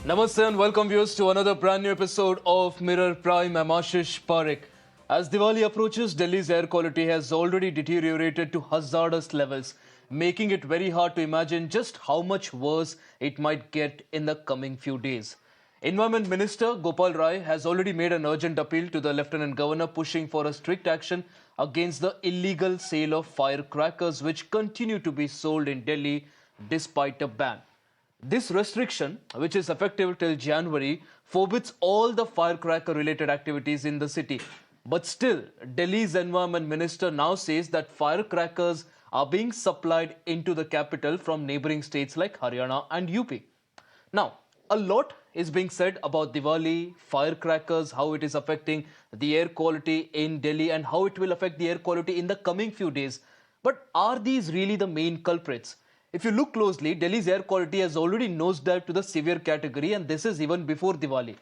Namaste and welcome viewers to another brand new episode of Mirror Prime. I'm Ashish Pareek. As Diwali approaches, Delhi's air quality has already deteriorated to hazardous levels, making it very hard to imagine just how much worse it might get in the coming few days. Environment Minister Gopal Rai has already made an urgent appeal to the Lieutenant Governor pushing for a strict action against the illegal sale of firecrackers which continue to be sold in Delhi despite a ban. This restriction, which is effective till January, forbids all the firecracker related activities in the city. But still, Delhi's environment minister now says that firecrackers are being supplied into the capital from neighboring states like Haryana and UP. Now, a lot is being said about Diwali, firecrackers, how it is affecting the air quality in Delhi and how it will affect the air quality in the coming few days. But are these really the main culprits? If you look closely, Delhi's air quality has already nosedived to the severe category, and this is even before Diwali.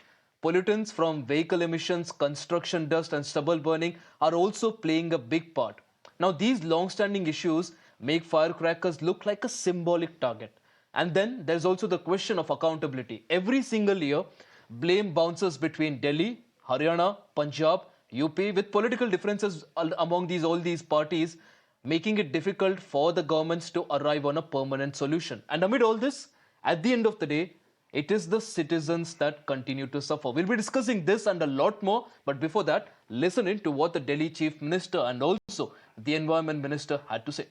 Pollutants from vehicle emissions, construction dust and stubble burning are also playing a big part. Now, these long-standing issues make firecrackers look like a symbolic target. And then there's also the question of accountability. Every single year, blame bounces between Delhi, Haryana, Punjab, UP, with political differences among all these parties, making it difficult for the governments to arrive on a permanent solution. And amid all this, at the end of the day, it is the citizens that continue to suffer. We'll be discussing this and a lot more, but before that, listen in to what the Delhi Chief Minister and also the Environment Minister had to say.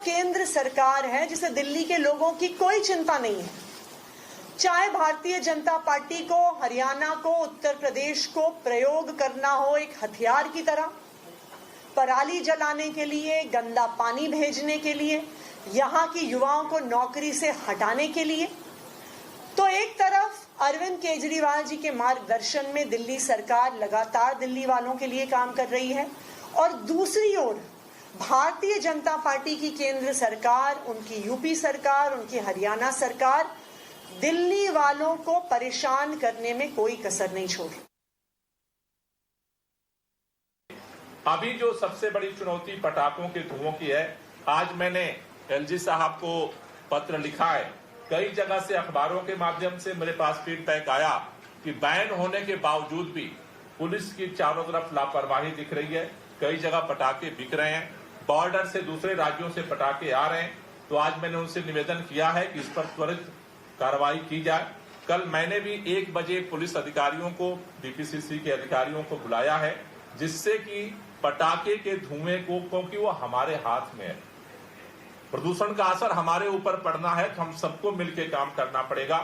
केंद्र सरकार है जिसे दिल्ली के लोगों की कोई चिंता नहीं है। चाहे भारतीय जनता पार्टी को हरियाणा को उत्तर प्रदेश को प्रयोग करना हो एक हथियार की तरह, पराली जलाने के लिए, गंदा पानी भेजने के लिए, यहां की युवाओं को नौकरी से हटाने के लिए, तो एक तरफ अरविंद केजरीवाल जी के मार्गदर्शन में दिल्ली सरकार लगातार दिल्ली वालों के लिए काम कर रही है और दूसरी ओर भारतीय जनता पार्टी की केंद्र सरकार, उनकी यूपी सरकार, उनकी हरियाणा सरकार दिल्ली वालों को परेशान करने में कोई कसर नहीं छोड़। अभी जो सबसे बड़ी चुनौती पटाखों के धुओं की है, आज मैंने एलजी साहब को पत्र लिखा है। कई जगह से अखबारों के माध्यम से मेरे पास फीडबैक आया कि बैन होने के बावजूद भी पुलिस की चारों तरफ लापरवाही दिख रही है। कई जगह पटाखे बिक रहे हैं, बॉर्डर से दूसरे राज्यों से पटाखे आ रहे हैं। तो आज मैंने उनसे निवेदन किया है कि इस पर त्वरित कार्रवाई की जाए। कल मैंने भी 1 बजे पुलिस अधिकारियों को, डीपीसीसी के अधिकारियों को बुलाया है, जिससे कि पटाखे के धुएं को, क्योंकि वो हमारे हाथ में है, प्रदूषण का असर हमारे ऊपर पड़ना है, तो हम सबको मिलकर काम करना पड़ेगा।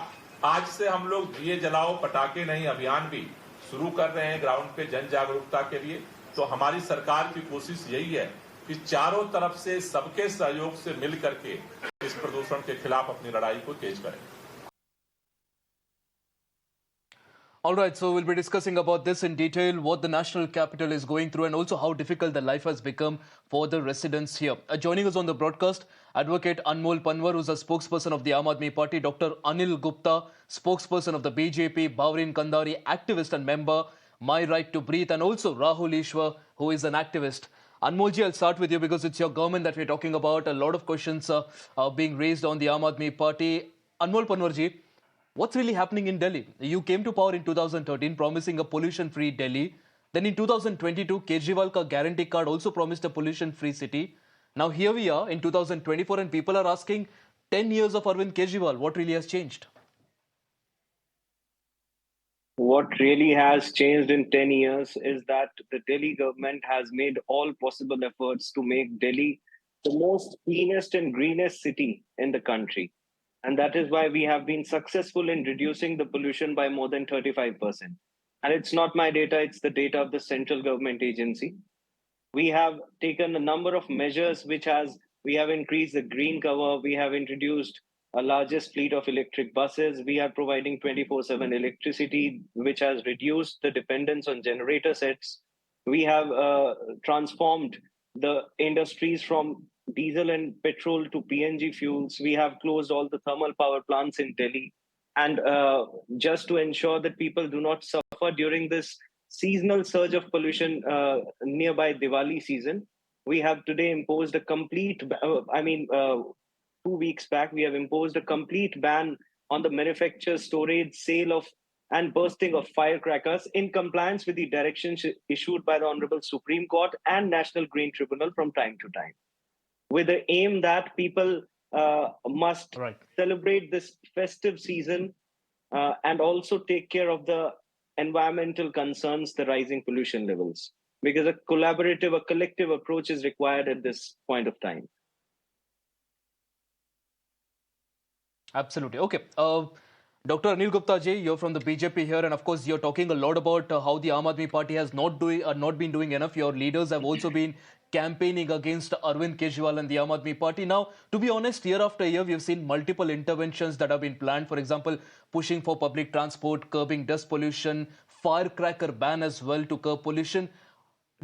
आज से हम लोग दिए जलाओ पटाखे नहीं अभियान भी शुरू कर रहे हैं ग्राउंड पे जन जागरूकता के लिए। तो हमारी सरकार की कोशिश यही है कि चारों तरफ से सबके सहयोग से मिल करके इस प्रदूषण के खिलाफ अपनी लड़ाई को तेज करें। All right, so we'll be discussing about this in detail, what the national capital is going through and also how difficult the life has become for the residents here. Joining us on the broadcast, Advocate Anmol Panwar, who's a spokesperson of the Aam Aadmi Party, Dr. Anil Gupta, spokesperson of the BJP, Bhavrin Kandari, activist and member, My Right to Breathe, and also Rahul Ishwar, who is an activist. Anmolji, I'll start with you because it's your government that we're talking about. A lot of questions are being raised on the Aam Aadmi Party. Anmol Panwarji, what's really happening in Delhi? You came to power in 2013 promising a pollution-free Delhi. Then in 2022, Kejriwal ka guarantee card also promised a pollution-free city. Now here we are in 2024 and people are asking 10 years of Arvind Kejriwal, what really has changed? What really has changed in 10 years is that the Delhi government has made all possible efforts to make Delhi the most cleanest and greenest city in the country. And that is why we have been successful in reducing the pollution by more than 35%. And it's not my data, it's the data of the central government agency. We have taken a number of measures we have increased the green cover, we have introduced a largest fleet of electric buses, we are providing 24/7 electricity, which has reduced the dependence on generator sets. We have transformed the industries from diesel and petrol to PNG fuels. We have closed all the thermal power plants in Delhi. And just to ensure that people do not suffer during this seasonal surge of pollution nearby Diwali season, we have today imposed a complete, 2 weeks back, we have imposed a complete ban on the manufacture, storage, sale of and bursting of firecrackers in compliance with the directions issued by the Honorable Supreme Court and National Green Tribunal from time to time, with the aim that people must Right. celebrate this festive season and also take care of the environmental concerns, the rising pollution levels, because a collaborative, a collective approach is required at this point of time. Absolutely. Okay. Dr. Anil Gupta ji, you're from the BJP here, and of course, you're talking a lot about how the Aam Aadmi Party has not been doing enough. Your leaders have also been campaigning against Arvind Kejriwal and the Aam Aadmi Party. Now, to be honest, year after year, we've seen multiple interventions that have been planned. For example, pushing for public transport, curbing dust pollution, firecracker ban as well to curb pollution.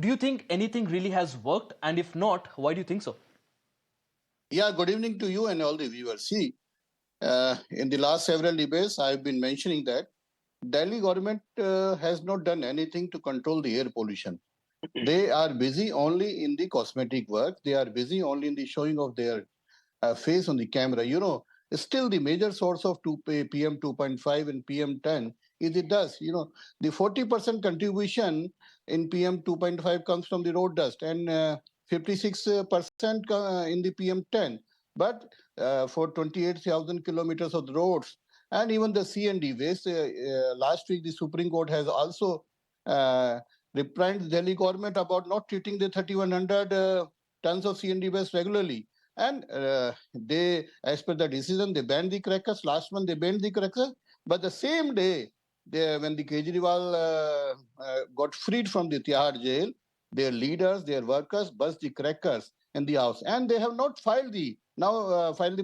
Do you think anything really has worked? And if not, why do you think so? Yeah, good evening to you and all the viewers. See, in the last several debates, I've been mentioning that Delhi government has not done anything to control the air pollution. They are busy only in the cosmetic work. They are busy only in the showing of their face on the camera. You know, still the major source of PM 2.5 and PM 10 is the dust. You know, the 40% contribution in PM 2.5 comes from the road dust and 56% in the PM 10. But for 28,000 kilometers of the roads and even the C&D waste, last week the Supreme Court has also reprimanded the Delhi government about not treating the 3,100 tons of C&D waste regularly. And they, as per the decision, they banned the crackers. Last month they banned the crackers. But the same day, when the Kejriwal got freed from the Tihar jail, their leaders, their workers burst the crackers in the house. And they have not filed the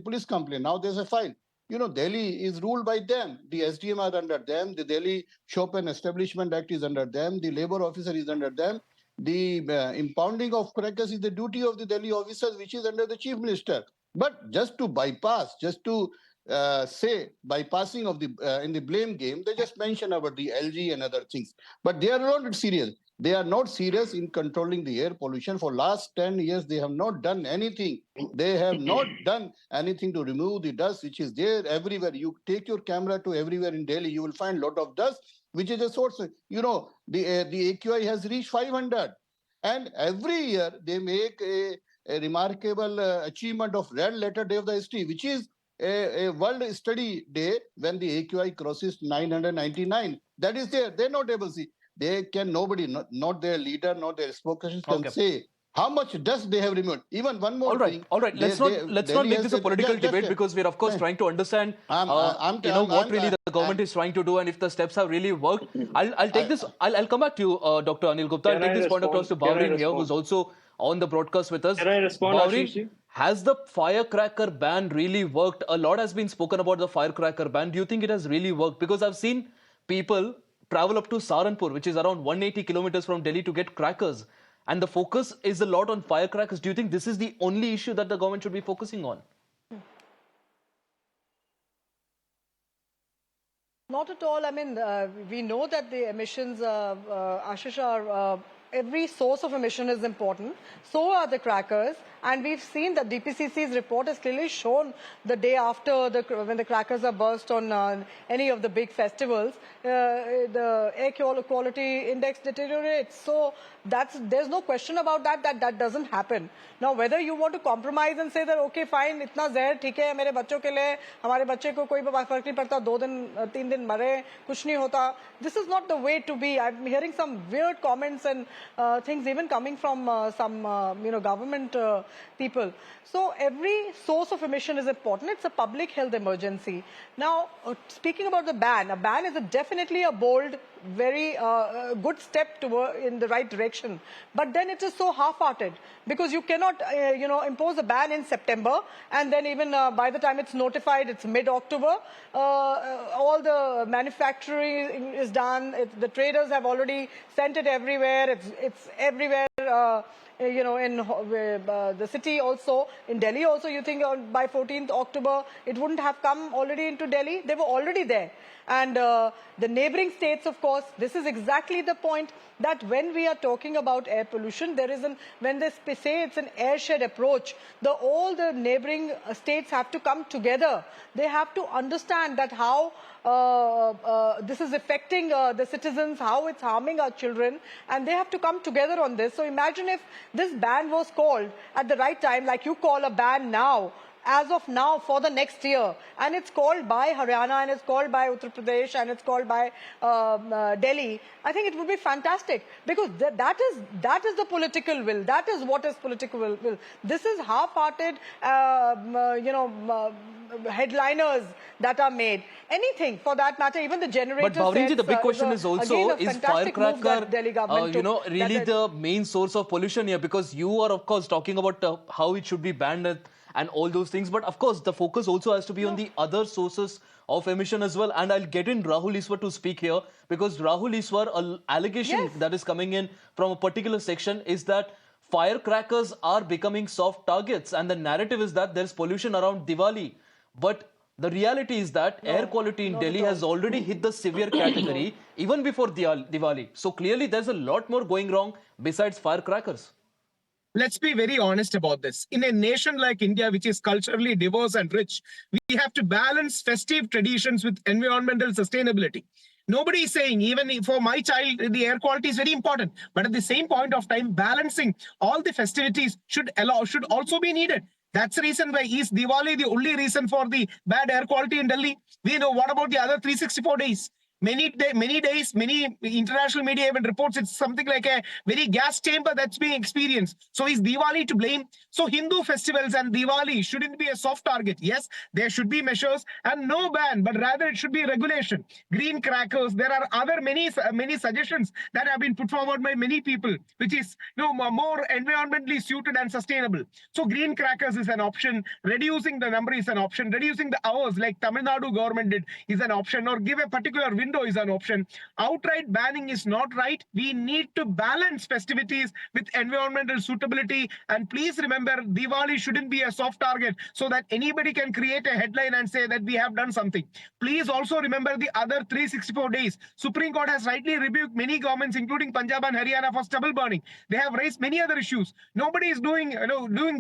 police complaint. Now there's a file. You know, Delhi is ruled by them. The SDM are under them. The Delhi Shop and Establishment Act is under them. The labor officer is under them. The impounding of crackers is the duty of the Delhi officers, which is under the chief minister. But just to bypass, just to say bypassing of the in the blame game, they just mention about the LG and other things. But they are not serious. They are not serious in controlling the air pollution. For last 10 years, they have not done anything. They have not done anything to remove the dust, which is there everywhere. You take your camera to everywhere in Delhi, you will find a lot of dust, which is a source. You know, the AQI has reached 500. And every year, they make a remarkable achievement of Red Letter Day of the history, which is a World Study Day when the AQI crosses 999. That is there. They're not able to see. They can, nobody, not their leader, not their spokesperson can say how much dust they have removed. Even one more thing. All right. Let's not make this a political debate because we're of course trying to understand what really the government is trying to do and if the steps have really worked. I'll take this. I'll come back to you, Dr. Anil Gupta. I'll take this point across to Bhavrin here, who's also on the broadcast with us. Can I respond, Bhavrin, has the firecracker ban really worked? A lot has been spoken about the firecracker ban. Do you think it has really worked? Because I've seen people travel up to Saharanpur, which is around 180 kilometers from Delhi, to get crackers. And the focus is a lot on firecrackers. Do you think this is the only issue that the government should be focusing on? Not at all. I mean, we know that the emissions, Ashish, are every source of emission is important. So are the crackers. And we've seen that DPCC's report has clearly shown the day after when the crackers are burst on any of the big festivals, the air quality index deteriorates. So there's no question about that doesn't happen. Now, whether you want to compromise and say that, okay, fine, itna zehar, theek hai, mere bachcho ke liye, hamare bachche ko koi fark nahi padta, 2 din, 3 din mare, kuch nahi hota. This is not the way to be. I'm hearing some weird comments and things even coming from some, government people. So every source of emission is important. It's a public health emergency. Now, speaking about the ban, a ban is definitely a bold, very good step in the right direction. But then it is so half-hearted because you cannot, impose a ban in September and then even by the time it's notified, it's mid-October. All the manufacturing is done. The traders have already sent it everywhere. It's everywhere. in the city also, in Delhi also, you think by 14th October, it wouldn't have come already into Delhi? They were already there. And the neighboring states, of course, this is exactly the point, that when we are talking about air pollution, when they say it's an airshed approach, all the neighboring states have to come together. They have to understand that how this is affecting the citizens, how it's harming our children, and they have to come together on this. So imagine if this ban was called at the right time, like you call a ban now, as of now for the next year, and it's called by Haryana, and it's called by Uttar Pradesh, and it's called by Delhi, I think it would be fantastic, because that is the political will. That is what is political will. This is half-hearted, headliners that are made. Anything for that matter, even the generator. But Bhavrinji, the big question is also, is firecracker, really the main source of pollution here? Because you are, of course, talking about how it should be banned and all those things. But of course, the focus also has to be on the other sources of emission as well. And I'll get in Rahul Iswar to speak here, because Rahul Iswar, an allegation that is coming in from a particular section is that firecrackers are becoming soft targets. And the narrative is that there's pollution around Diwali. But the reality is that air quality in Delhi has already hit the severe category even before Diwali. So clearly there's a lot more going wrong besides firecrackers. Let's be very honest about this. In a nation like India, which is culturally diverse and rich, we have to balance festive traditions with environmental sustainability. Nobody is saying, even for my child, the air quality is very important. But at the same point of time, balancing all the festivities should also be needed. That's the reason why is Diwali the only reason for the bad air quality in Delhi? We know what about the other 364 days? Many days, many international media even reports it's something like a very gas chamber that's being experienced. So is Diwali to blame? So Hindu festivals and Diwali shouldn't be a soft target. Yes, there should be measures and no ban, but rather it should be regulation. Green crackers, there are other many suggestions that have been put forward by many people, which is more environmentally suited and sustainable. So green crackers is an option. Reducing the number is an option. Reducing the hours like Tamil Nadu government did is an option, or give a particular window is an option. Outright banning is not right. We need to balance festivities with environmental suitability. And please remember, Diwali shouldn't be a soft target so that anybody can create a headline and say that we have done something. Please also remember the other 364 days. Supreme Court has rightly rebuked many governments, including Punjab and Haryana, for stubble burning. They have raised many other issues. Nobody is doing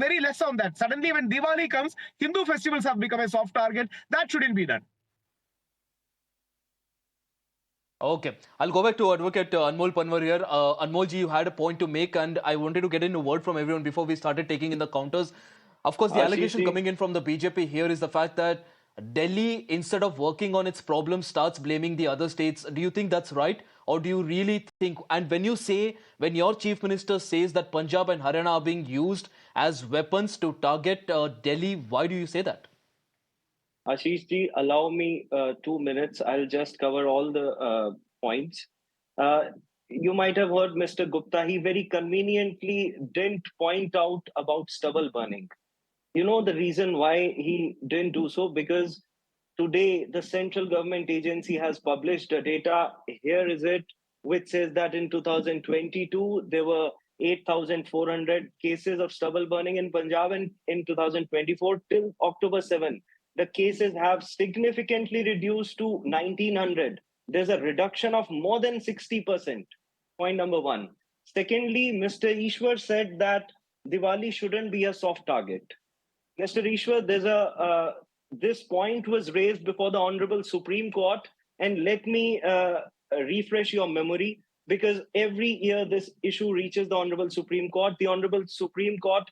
very less on that. Suddenly, when Diwali comes, Hindu festivals have become a soft target. That shouldn't be done. Okay, I'll go back to Advocate Anmol Panwar here. Anmolji, you had a point to make, and I wanted to get in a word from everyone before we started taking in the counters. Of course, the allegation coming in from the BJP here is the fact that Delhi, instead of working on its problems, starts blaming the other states. Do you think that's right? Or do you really think, and when your chief minister says that Punjab and Haryana are being used as weapons to target Delhi, why do you say that? Ashish ji, allow me 2 minutes. I'll just cover all the points. You might have heard Mr. Gupta. He very conveniently didn't point out about stubble burning. You know the reason why he didn't do so? Because today the central government agency has published the data. Here is it, which says that in 2022, there were 8,400 cases of stubble burning in Punjab, and in 2024 till October 7. The cases have significantly reduced to 1,900. There's a reduction of more than 60%. Point number one. Secondly, Mr. Ishwar said that Diwali shouldn't be a soft target. Mr. Ishwar, this point was raised before the Honorable Supreme Court, and let me refresh your memory, because every year this issue reaches the Honorable Supreme Court. The Honorable Supreme Court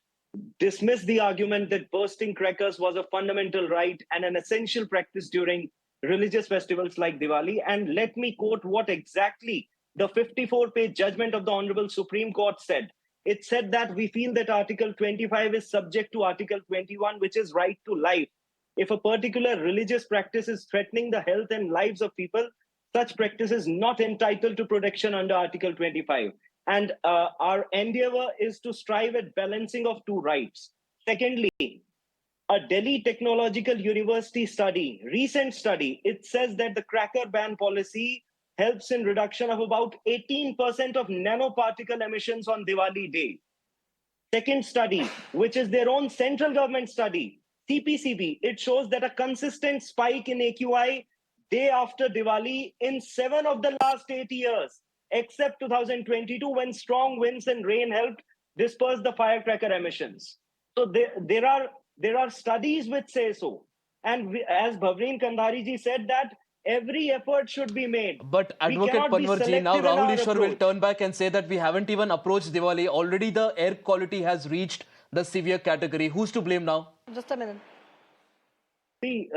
dismissed the argument that bursting crackers was a fundamental right and an essential practice during religious festivals like Diwali. And let me quote what exactly the 54-page judgment of the Honorable Supreme Court said. It said that we feel that Article 25 is subject to Article 21, which is right to life. If a particular religious practice is threatening the health and lives of people, such practice is not entitled to protection under Article 25. And our endeavor is to strive at balancing of two rights. Secondly, a Delhi Technological University study, recent study, it says that the cracker ban policy helps in reduction of about 18% of nanoparticle emissions on Diwali day. Second study, which is their own central government study, CPCB, it shows that a consistent spike in AQI day after Diwali in 7 of the last 8 years, except 2022 when strong winds and rain helped disperse the firecracker emissions. So there are studies which say so. And as Bhavreen Kandhari ji said that every effort should be made. But Advocate Panwar ji, now Rahul Ishwar will turn back and say that we haven't even approached Diwali. Already the air quality has reached the severe category. Who's to blame now? Just a minute. See,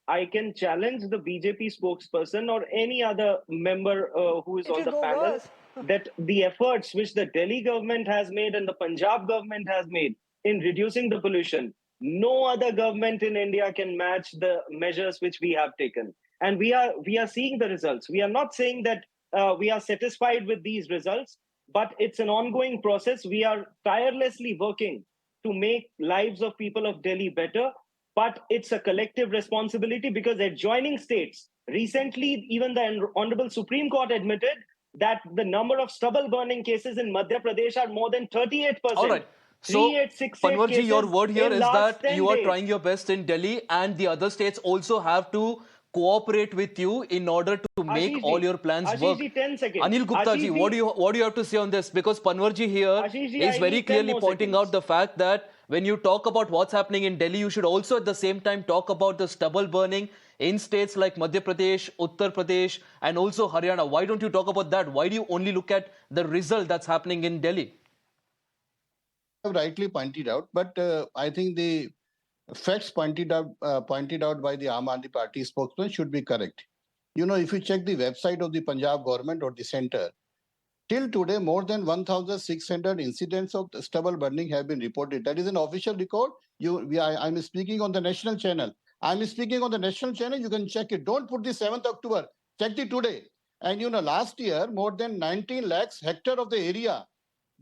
I can challenge the BJP spokesperson or any other member who is on the panel that the efforts which the Delhi government has made and the Punjab government has made in reducing the pollution, no other government in India can match the measures which we have taken. And we are seeing the results. We are not saying that we are satisfied with these results, but it's an ongoing process. We are tirelessly working to make lives of people of Delhi better. But it's a collective responsibility because adjoining states, recently even the Honorable Supreme Court admitted that the number of stubble burning cases in Madhya Pradesh are more than 38%. All right. So, Panwar ji, your word here is that you are trying your best in Delhi and the other states also have to cooperate with you in order to make all your plans work. 10 seconds. Anil Gupta ji, what do you have to say on this? Because Panwar ji here is very clearly pointing out the fact that when you talk about what's happening in Delhi, you should also at the same time talk about the stubble burning in states like Madhya Pradesh, Uttar Pradesh and also Haryana. Why don't you talk about that? Why do you only look at the result that's happening in Delhi? Rightly pointed out, but I think the facts pointed out by the Aam Aadmi Party spokesman should be correct. You know, if you check the website of the Punjab government or the center, till today, more than 1,600 incidents of stubble burning have been reported. That is an official record. I'm speaking on the national channel. You can check it. Don't put the 7th October. Check it today. And you know, last year, more than 19 lakhs hectare of the area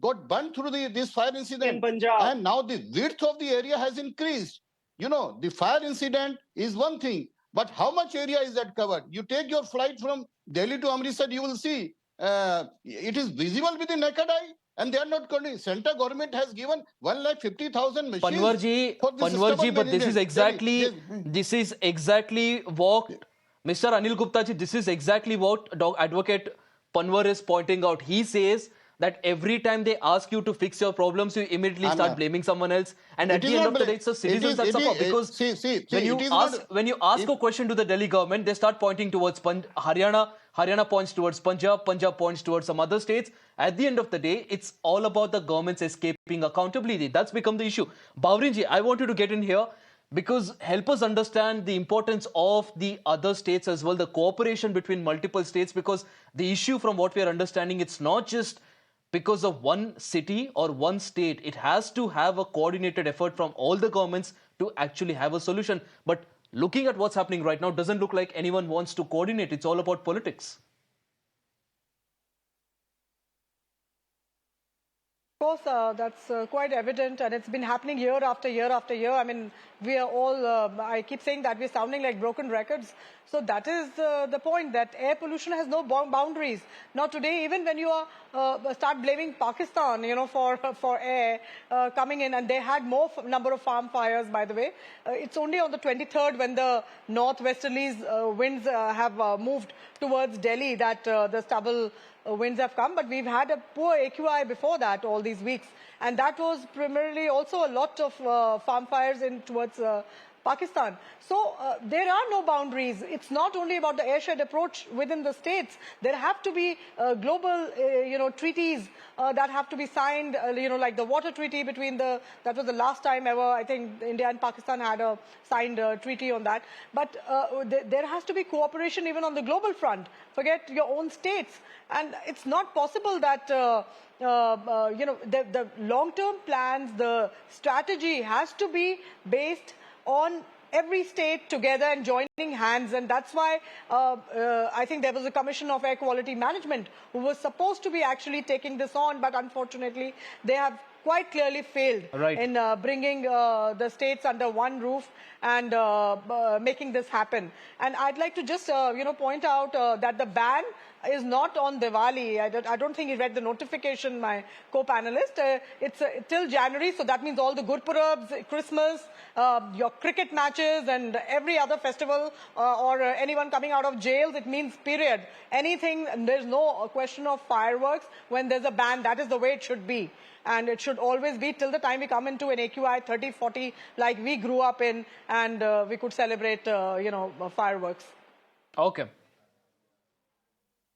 got burned through this fire incident. In Punjab. And now the width of the area has increased. You know, the fire incident is one thing, but how much area is that covered? You take your flight from Delhi to Amritsar, you will see it is visible with the naked eye. And they are not going. Central government has given 1,50,000 machines. Panwar ji, but this is exactly what Mr. Anil Gupta ji, this is exactly what Advocate Panwar is pointing out. He says that every time they ask you to fix your problems, you immediately start blaming someone else. And at the end of the day, it's the citizens that suffer. Because when you ask a question to the Delhi government, they start pointing towards Haryana. Haryana points towards Punjab. Punjab points towards some other states. At the end of the day, it's all about the governments escaping accountability. That's become the issue. Bhavrin ji, I want you to get in here because help us understand the importance of the other states as well, the cooperation between multiple states, because the issue from what we are understanding, it's not just because of one city or one state. It has to have a coordinated effort from all the governments to actually have a solution. But looking at what's happening right now, doesn't look like anyone wants to coordinate. It's all about politics. Of course, that's quite evident, and it's been happening year after year after year. I mean, we are all, I keep saying that we're sounding like broken records. So that is the point, that air pollution has no boundaries. Not today, even when you start blaming Pakistan, you know, for air coming in, and they had more number of farm fires, by the way. It's only on the 23rd when the northwesterlies winds have moved towards Delhi that the stubble winds have come, but we've had a poor AQI before that all these weeks, and that was primarily also a lot of farm fires in towards Pakistan. So there are no boundaries. It's not only about the airshed approach within the states. There have to be global, treaties that have to be signed. Like the water treaty between that was the last time ever. I think India and Pakistan had a signed treaty on that. But there has to be cooperation even on the global front. Forget your own states, and it's not possible that. The long-term plans, the strategy has to be based on every state together and joining hands, and that's why I think there was a Commission of Air Quality Management who was supposed to be actually taking this on, but unfortunately they have quite clearly failed Right. in bringing the states under one roof and making this happen. And I'd like to just, point out that the ban is not on Diwali. I don't think he read the notification, my co-panelist. It's till January, so that means all the Gurpurabs, Christmas, your cricket matches and every other festival or anyone coming out of jails, it means period. Anything, there's no question of fireworks when there's a ban. That is the way it should be. And it should always be till the time we come into an AQI 30, 40 like we grew up in, and we could celebrate, fireworks. Okay.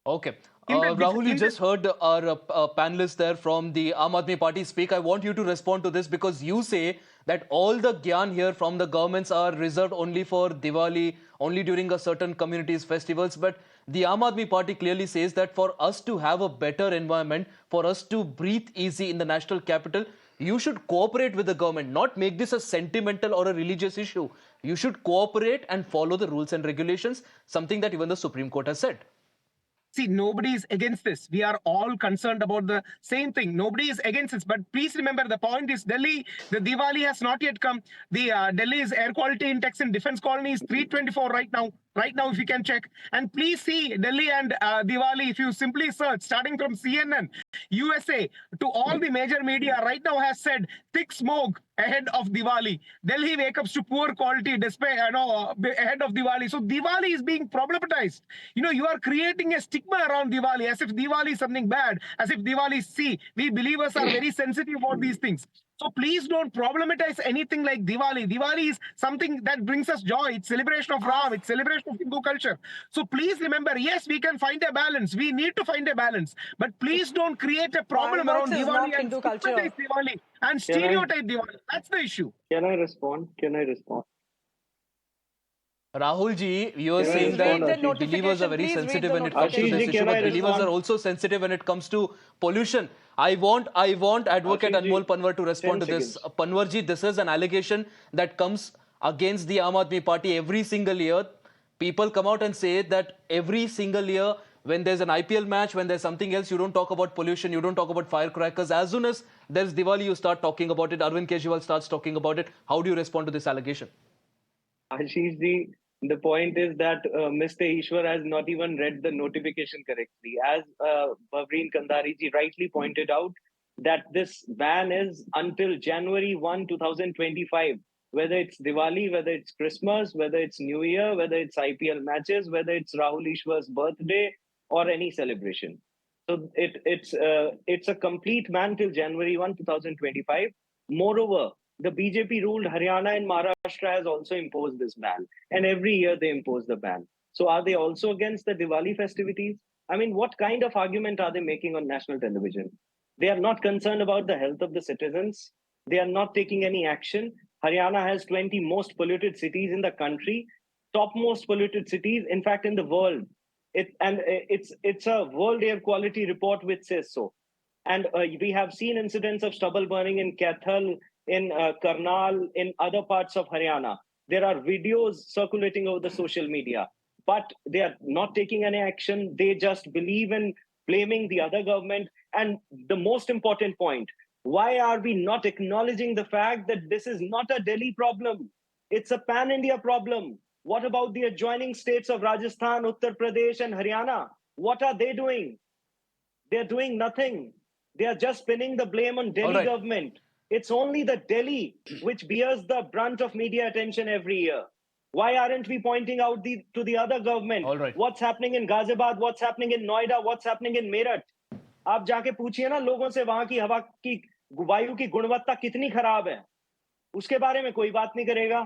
Okay. In the- Rahul, you in just heard our panelists there from the Aam Aadmi Party speak. I want you to respond to this because you say that all the gyan here from the governments are reserved only for Diwali, only during a certain community's festivals. But the Aam Aadmi Party clearly says that for us to have a better environment, for us to breathe easy in the national capital, you should cooperate with the government, not make this a sentimental or a religious issue. You should cooperate and follow the rules and regulations, something that even the Supreme Court has said. See, nobody is against this. We are all concerned about the same thing. Nobody is against this. But please remember, the point is Delhi, the Diwali has not yet come. The Delhi's air quality index in defense colony is 324 right now. Right now, if you can check. And please see Delhi and Diwali, if you simply search, starting from CNN, USA, to all the major media right now has said thick smoke ahead of Diwali. Delhi wake up to poor quality ahead of Diwali. So Diwali is being problematized. You are creating a stigma around Diwali as if Diwali is something bad, as if Diwali is, see, we believers are very sensitive about these things. So please don't problematize anything like Diwali. Diwali is something that brings us joy. It's celebration of Ram. It's celebration of Hindu culture. So please remember, yes, we can find a balance. We need to find a balance. But please don't create a problem Fireworks around is Diwali not and Hindu culture. stigmatize Diwali and stereotype Diwali. That's the issue. Can I respond? Rahul ji, you are Can I saying respond, that Ashish? believers are very Please read the sensitive when it comes to notification. this Ashish ji, issue, can but I believers respond? are also sensitive when it comes to pollution. I want Advocate Ashish ji, Anmol Panwar to respond to 10 this. seconds. Panwar ji, this is an allegation that comes against the Aam Aadmi Party every single year. People come out and say that every single year when there's an IPL match, when there's something else, you don't talk about pollution, you don't talk about firecrackers. As soon as there's Diwali, you start talking about it. Arvind Kejriwal starts talking about it. How do you respond to this allegation? Ashish ji, the point is that Mr. Ishwar has not even read the notification correctly. As Bavreen Kandari ji rightly pointed out, that this ban is until January 1, 2025. Whether it's Diwali, whether it's Christmas, whether it's New Year, whether it's IPL matches, whether it's Rahul Ishwar's birthday or any celebration. So it's a complete ban till January 1, 2025. Moreover, the BJP ruled Haryana and Maharashtra has also imposed this ban. And every year they impose the ban. So are they also against the Diwali festivities? I mean, what kind of argument are they making on national television? They are not concerned about the health of the citizens. They are not taking any action. Haryana has 20 most polluted cities in the country, top most polluted cities, in fact, in the world. It's a World Air Quality Report which says so. And we have seen incidents of stubble burning in Kaithal, in Karnal, in other parts of Haryana. There are videos circulating over the social media, but they are not taking any action. They just believe in blaming the other government. And the most important point, why are we not acknowledging the fact that this is not a Delhi problem? It's a pan-India problem. What about the adjoining states of Rajasthan, Uttar Pradesh, and Haryana? What are they doing? They're doing nothing. They are just pinning the blame on Delhi government. It's only the Delhi which bears the brunt of media attention every year. Why aren't we pointing out to the other government what's happening in Ghaziabad, what's happening in Noida, what's happening in Meerut? आप जाके पूछिए ना लोगों से वहां की हवा की वायु की गुणवत्ता कितनी खराब है उसके बारे में कोई बात नहीं करेगा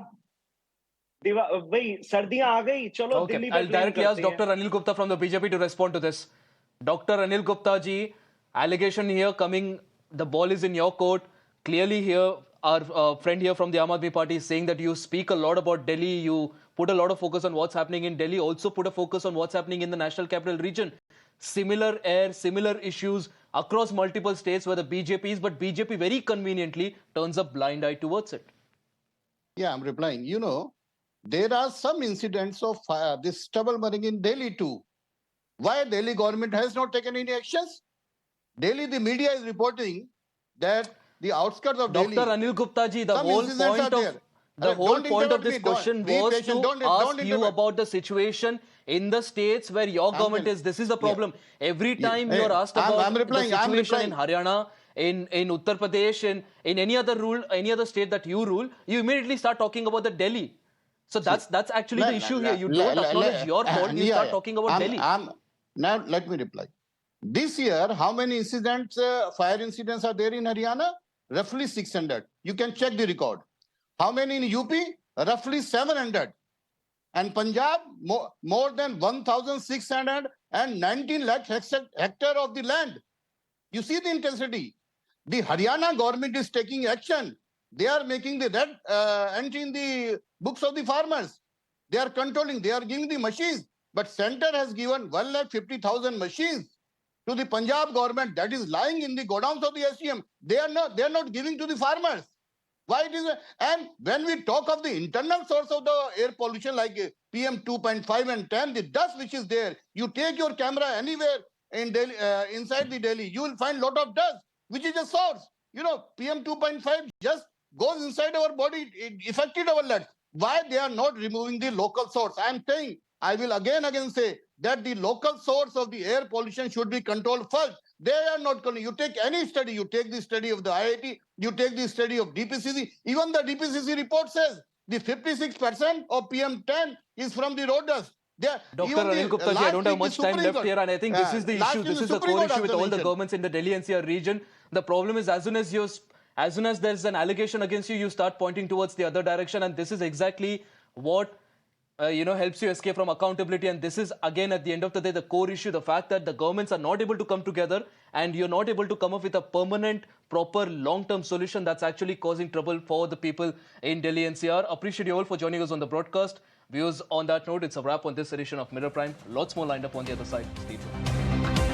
भाई सर्दियां आ गई चलो Delhi I'll directly ask Dr. Anil Gupta from the BJP to respond to this. Dr. Anil Gupta ji, allegation here coming, the ball is in your court. Clearly here, our friend here from the Aam Aadmi Party is saying that you speak a lot about Delhi, you put a lot of focus on what's happening in Delhi, also put a focus on what's happening in the National Capital Region. Similar air, similar issues across multiple states where the BJP is, but BJP very conveniently turns a blind eye towards it. Yeah, I'm replying. There are some incidents of this stubble burning in Delhi too. Why Delhi government has not taken any actions? Delhi, the media is reporting that the outskirts of Delhi. Dr. Anil Gupta ji, the Some whole incidents point are of there. the whole Don't point of interrupt this me. Don't- question be was patient. to Don't ask you interrupt. about the situation in the states where your government Anjali, is. This is the problem. Every time you are asked I'm about replying, the I'm situation in replying. Haryana, in Uttar Pradesh, in any other rule, any other state that you rule, you immediately start talking about the Delhi. So that's actually the issue here. You don't acknowledge your fault. You start talking about Delhi. Now let me reply. This year, how many incidents, fire incidents are there in Haryana? Roughly 600. You can check the record. How many in UP? Roughly 700. And Punjab, more than 1,619 lakh hectare of the land. You see the intensity. The Haryana government is taking action. They are making the red entry in the books of the farmers. They are controlling, they are giving the machines. But center has given 1,50,000 machines to the Punjab government that is lying in the godowns of the SCM. They are not giving to the farmers. Why it is? And when we talk of the internal source of the air pollution like PM 2.5 and 10, the dust which is there, you take your camera anywhere in Delhi, inside the Delhi, you will find lot of dust, which is a source. You know, PM 2.5 just goes inside our body, it affected our lungs. Why they are not removing the local source? I am saying, I will again say that the local source of the air pollution should be controlled first. They are not going. You take any study, you take the study of the IIT, you take the study of DPCC. Even the DPCC report says the 56% of PM10 is from the road dust. Dr. Anil Gupta ji, I don't have much time left here, and I think this is the issue. This is the core issue with all the governments in the Delhi NCR region. The problem is as soon as there's an allegation against you, you start pointing towards the other direction, and this is exactly what helps you escape from accountability. And this is again at the end of the day the core issue, the fact that the governments are not able to come together and you're not able to come up with a permanent, proper, long-term solution that's actually causing trouble for the people in Delhi NCR. Appreciate you all for joining us on the broadcast. Viewers, on that note, it's a wrap on this edition of Mirror Prime. Lots more lined up on the other side. Stay tuned.